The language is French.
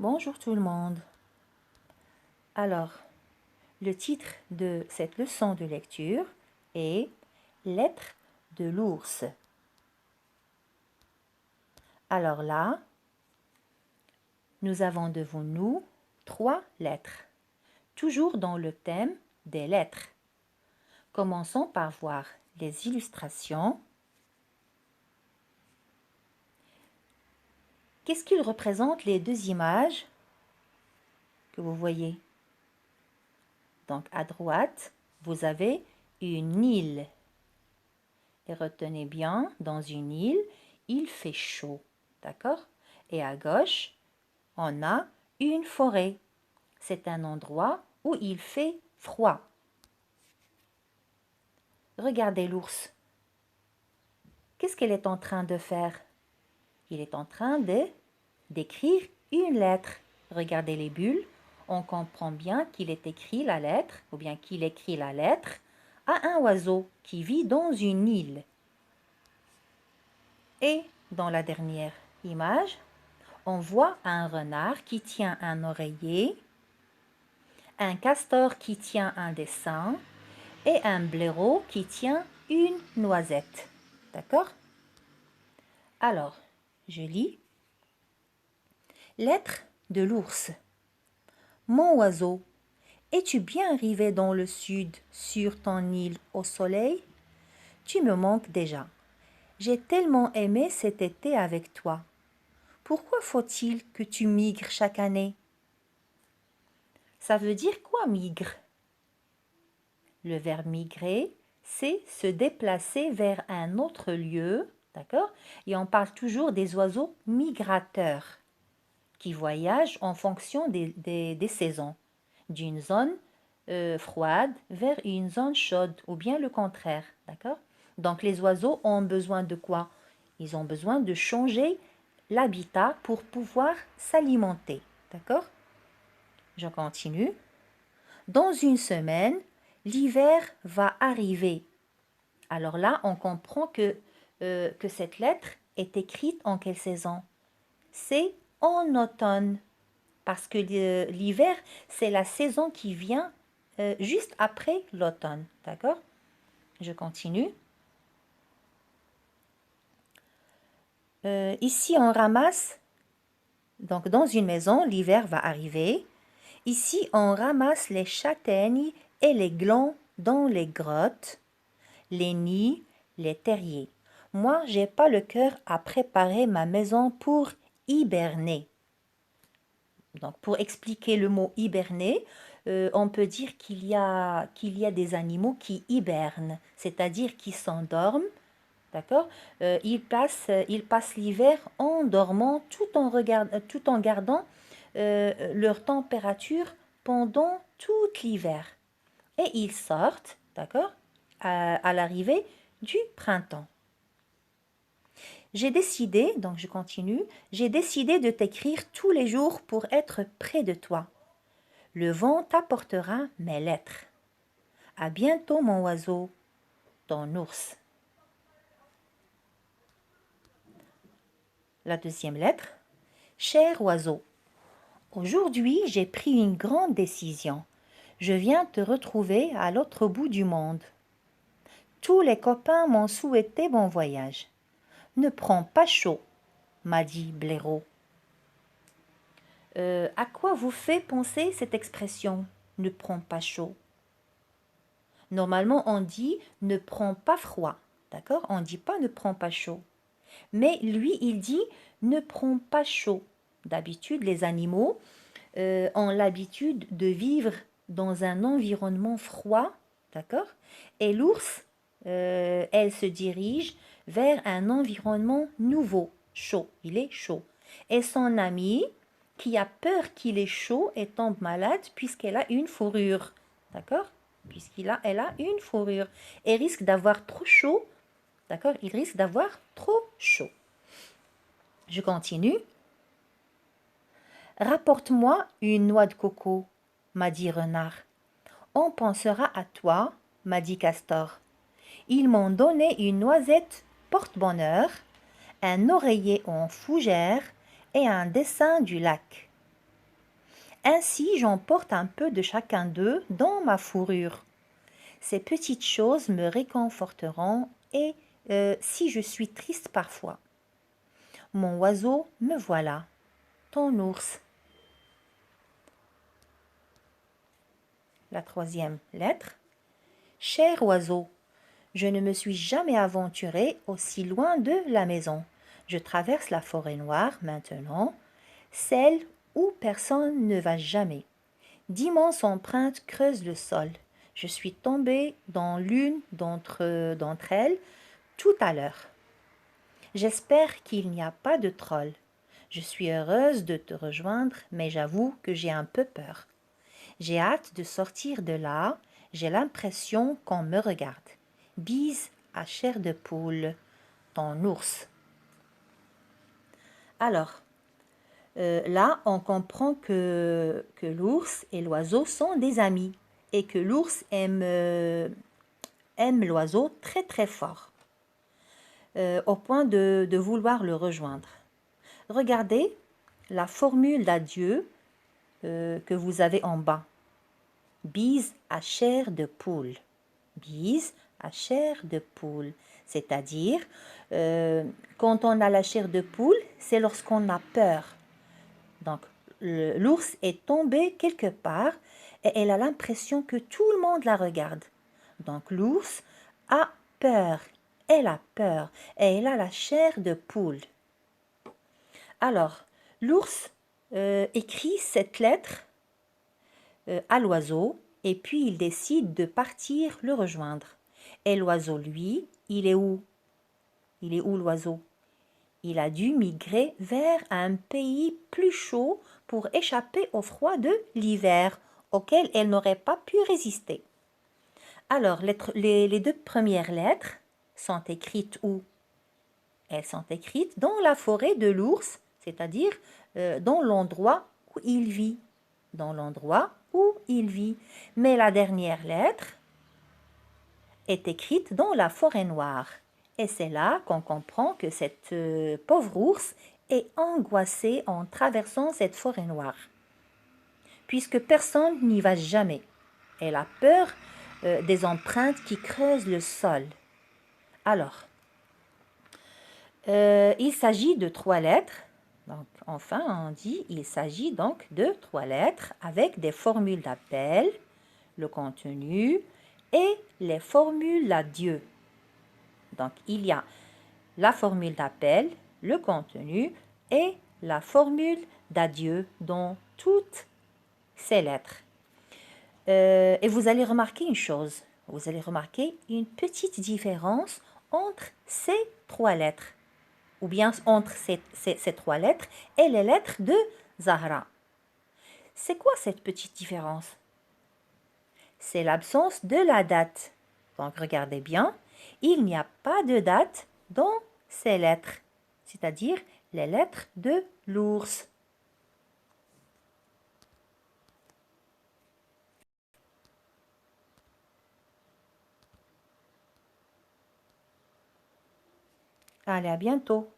Bonjour tout le monde. Alors, le titre de cette leçon de lecture est Lettres de l'ours. Alors là, nous avons devant nous 3 lettres, toujours dans le thème des lettres. Commençons par voir les illustrations. Qu'est-ce qu'ils représentent les deux images que vous voyez? Donc à droite, vous avez une île. Et retenez bien, dans une île, il fait chaud, d'accord? Et à gauche, on a une forêt. C'est un endroit où il fait froid. Regardez l'ours. Qu'est-ce qu'elle est en train de faire? Il est en train d'écrire une lettre. Regardez les bulles. On comprend bien qu'il est écrit la lettre, ou bien qu'il écrit la lettre à un oiseau qui vit dans une île. Et dans la dernière image, on voit un renard qui tient un oreiller, un castor qui tient un dessin et un blaireau qui tient une noisette. D'accord? Alors, je lis. Lettre de l'ours. Mon oiseau, es-tu bien arrivé dans le sud sur ton île au soleil? Tu me manques déjà. J'ai tellement aimé cet été avec toi. Pourquoi faut-il que tu migres chaque année? Ça veut dire quoi, migre? Le verbe migrer, c'est se déplacer vers un autre lieu, d'accord? Et on parle toujours des oiseaux migrateurs qui voyagent en fonction des saisons, d'une zone froide vers une zone chaude ou bien le contraire, d'accord? Donc les oiseaux ont besoin de quoi? Ils ont besoin de changer l'habitat pour pouvoir s'alimenter, d'accord? Je continue. Dans une semaine, l'hiver va arriver. Alors là, on comprend que cette lettre est écrite en quelle saison? C'est en automne. Parce que l'hiver, c'est la saison qui vient juste après l'automne. D'accord? Je continue. Ici, on ramasse. Donc, dans une maison, l'hiver va arriver. Ici, on ramasse les châtaignes et les glands dans les grottes, les nids, les terriers. Moi, j'ai pas le cœur à préparer ma maison pour hiberner. Donc, pour expliquer le mot hiberner, on peut dire qu'il y a des animaux qui hibernent, c'est-à-dire qui s'endorment, d'accord? Ils passent l'hiver en dormant tout en gardant leur température pendant tout l'hiver. Et ils sortent, d'accord, à l'arrivée du printemps. J'ai décidé, donc je continue, j'ai décidé de t'écrire tous les jours pour être près de toi. Le vent t'apportera mes lettres. À bientôt, mon oiseau, ton ours. La deuxième lettre. Cher oiseau, aujourd'hui j'ai pris une grande décision. Je viens te retrouver à l'autre bout du monde. Tous les copains m'ont souhaité bon voyage. Ne prends pas chaud, m'a dit Blaireau. À quoi vous fait penser cette expression « ne prends pas chaud » Normalement, on dit « ne prends pas froid », d'accord? On ne dit pas « ne prends pas chaud ». Mais lui, il dit « ne prends pas chaud ». D'habitude, les animaux ont l'habitude de vivre dans un environnement froid, d'accord? Et l'ours, elle se dirige vers un environnement nouveau, chaud. Il est chaud. Et son ami, qui a peur qu'il est chaud et tombe malade puisqu'elle a une fourrure, d'accord? Elle a une fourrure et risque d'avoir trop chaud, d'accord? Il risque d'avoir trop chaud. Je continue. Rapporte-moi une noix de coco, m'a dit Renard. On pensera à toi, m'a dit Castor. Ils m'ont donné une noisette porte-bonheur, un oreiller en fougère et un dessin du lac. Ainsi, j'emporte un peu de chacun d'eux dans ma fourrure. Ces petites choses me réconforteront et si je suis triste parfois. Mon oiseau, me voilà, ton ours. La troisième lettre. Cher oiseau, je ne me suis jamais aventuré aussi loin de la maison. Je traverse la forêt noire maintenant, celle où personne ne va jamais. D'immenses empreintes creusent le sol. Je suis tombée dans l'une d'entre elles tout à l'heure. J'espère qu'il n'y a pas de troll. Je suis heureuse de te rejoindre, mais j'avoue que j'ai un peu peur. J'ai hâte de sortir de là, j'ai l'impression qu'on me regarde. Bise à chair de poule, ton ours. Alors, là, on comprend que l'ours et l'oiseau sont des amis et que l'ours aime l'oiseau très très fort, au point de vouloir le rejoindre. Regardez la formule d'adieu que vous avez en bas. Bise à chair de poule. Bise à chair de poule. C'est-à-dire, quand on a la chair de poule, c'est lorsqu'on a peur. Donc, l'ours est tombé quelque part et elle a l'impression que tout le monde la regarde. Donc, l'ours a peur. Elle a peur et elle a la chair de poule. Alors, l'ours écrit cette lettre à l'oiseau et puis il décide de partir le rejoindre. Et l'oiseau, lui, il est où? Il est où l'oiseau? Il a dû migrer vers un pays plus chaud pour échapper au froid de l'hiver, auquel elle n'aurait pas pu résister. Alors, les deux premières lettres sont écrites où? Elles sont écrites dans la forêt de l'ours, c'est-à-dire dans l'endroit où il vit. Dans l'endroit où il vit. Mais la dernière lettre est écrite dans la forêt noire. Et c'est là qu'on comprend que cette pauvre ours est angoissée en traversant cette forêt noire. Puisque personne n'y va jamais. Elle a peur des empreintes qui creusent le sol. Alors, il s'agit de 3 lettres. Donc, enfin, on dit il s'agit donc de 3 lettres avec des formules d'appel, le contenu et les formules d'adieu. Donc, il y a la formule d'appel, le contenu et la formule d'adieu dans toutes ces lettres. Et vous allez remarquer une chose, vous allez remarquer une petite différence entre ces 3 lettres, ou bien entre ces 3 lettres et les lettres de Zahra. C'est quoi cette petite différence? C'est l'absence de la date. Donc regardez bien, il n'y a pas de date dans ces lettres, c'est-à-dire les lettres de l'ours. Allez, à bientôt.